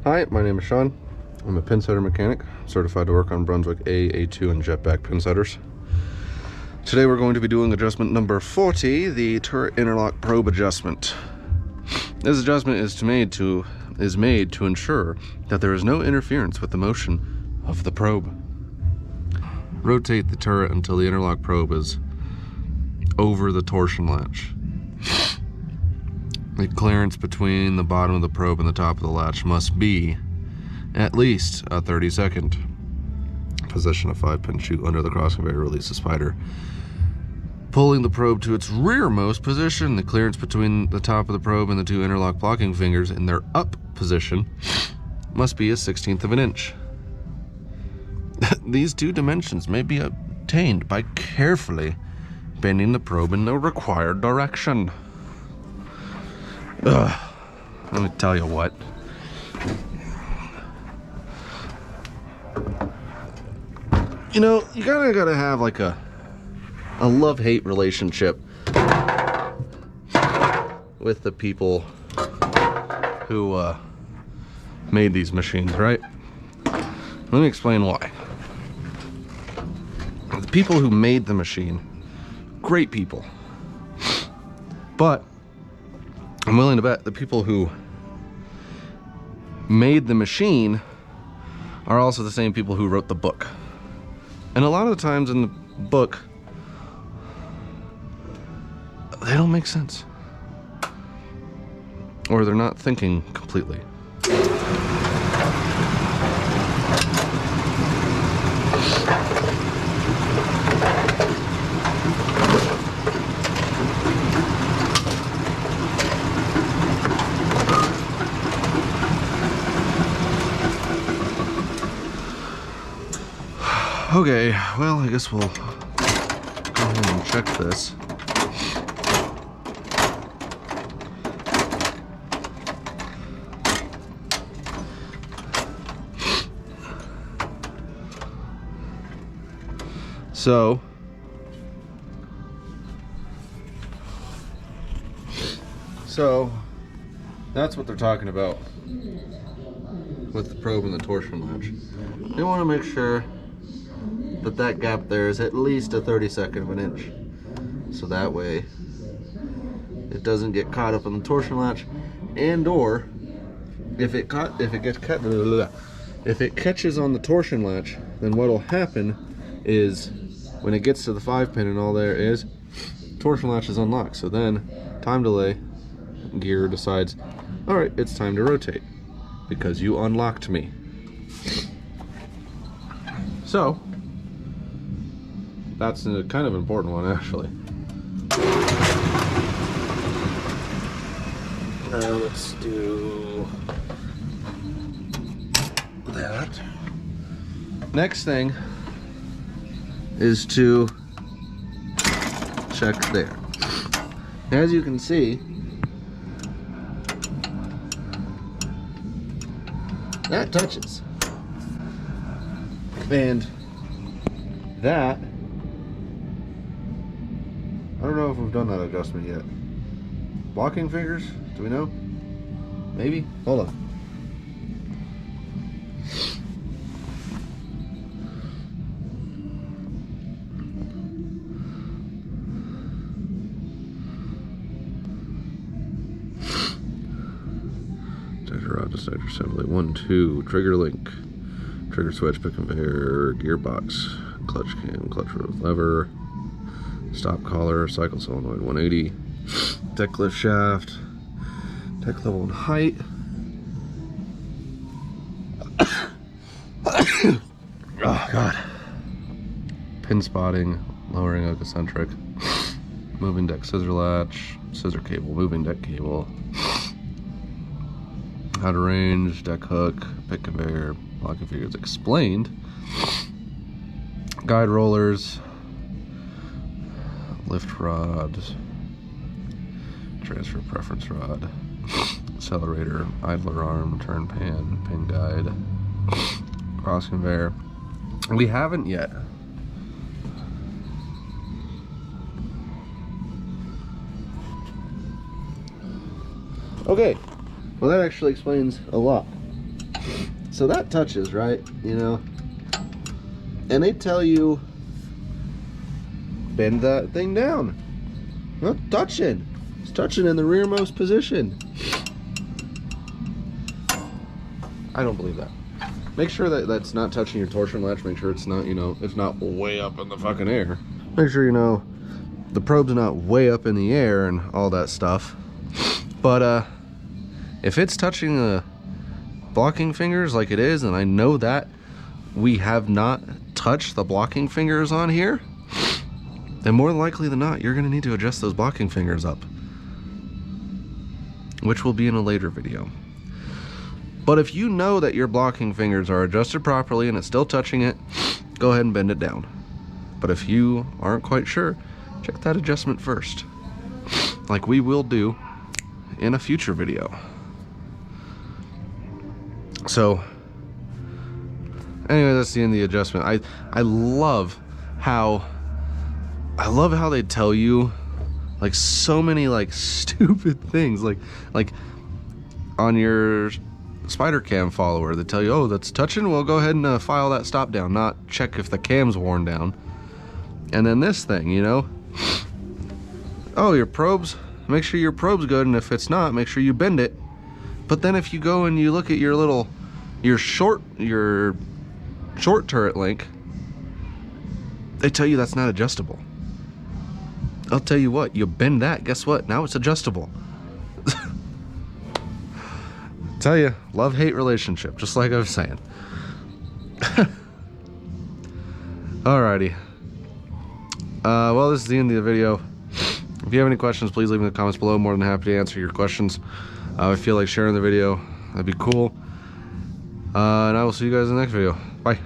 Hi, my name is Sean. I'm a pinsetter mechanic, certified to work on Brunswick A, A2, and jetback pinsetters. Today we're going to be doing adjustment number 40, the turret interlock probe adjustment. This adjustment is made to ensure that there is no interference with the motion of the probe. Rotate the turret until the interlock probe is over the torsion latch. The clearance between the bottom of the probe and the top of the latch must be at least a 30-second. Position a 5-pin chute under the cross conveyor, release the spider. Pulling the probe to its rearmost position, the clearance between the top of the probe and the two interlock blocking fingers in their up position must be a 1/16 of an inch. These two dimensions may be obtained by carefully bending the probe in the required direction. Let me tell you what. You know, you gotta have like a love-hate relationship with the people who made these machines, right? Let me explain why. The people who made the machine, great people. But I'm willing to bet the people who made the machine are also the same people who wrote the book. And a lot of the times in the book, they don't make sense. Or they're not thinking completely. Okay, well, I guess we'll go ahead and check this. So that's what they're talking about with the probe and the torsion latch. They want to make sure that that gap there is at least a 32nd of an inch, so that way it doesn't get caught up in the torsion latch, and or if it catches on the torsion latch, then what'll happen is when it gets to the 5-pin and all there is, torsion latch is unlocked. So then time delay gear decides, all right, it's time to rotate because you unlocked me. So that's a kind of important one, actually. Now let's do that. Next thing is to check there. As you can see, that touches. And that, I don't know if we've done that adjustment yet. Blocking fingers? Do we know? Maybe? Hold on. Sector rod to sector assembly. 1, 2. Trigger link. Trigger switch, pick conveyor, gearbox, clutch cam, clutch lever. Stop collar, cycle solenoid 180, deck lift shaft, deck level and height. Oh god. Pin spotting, lowering oak eccentric, moving deck scissor latch, scissor cable, moving deck cable, how to range, deck hook, pick conveyor, locking figures explained, guide rollers, lift rod, transfer preference rod, accelerator, idler arm, turn pan, pin guide, cross conveyor. We haven't yet. Okay, well that actually explains a lot. So that touches, right? You know, and they tell you bend that thing down. Not touching. It's touching in the rearmost position. I don't believe that. Make sure that that's not touching your torsion latch. Make sure it's not, you know, it's not way up in the fucking air. Make sure, you know, the probe's not way up in the air and all that stuff. But if it's touching the blocking fingers like it is, and I know that we have not touched the blocking fingers on here, then more likely than not, you're gonna need to adjust those blocking fingers up, which will be in a later video. But if you know that your blocking fingers are adjusted properly and it's still touching it, go ahead and bend it down. But if you aren't quite sure, check that adjustment first, like we will do in a future video. So anyway, that's the end of the adjustment. I love how they tell you like so many like stupid things, like on your spider cam follower, they tell you, oh, that's touching, well, go ahead and file that stop down, not check if the cam's worn down. And then this thing, you know, oh, your probe's, make sure your probe's good, and if it's not, make sure you bend it. But then if you go and you look at your short turret link, they tell you that's not adjustable. I'll tell you what, you bend that, guess what, now it's adjustable. Tell you, love-hate relationship, just like I was saying. Alrighty. Well, this is the end of the video. If you have any questions, please leave them in the comments below. More than happy to answer your questions. If you feel like sharing the video, that'd be cool. And I will see you guys in the next video. Bye.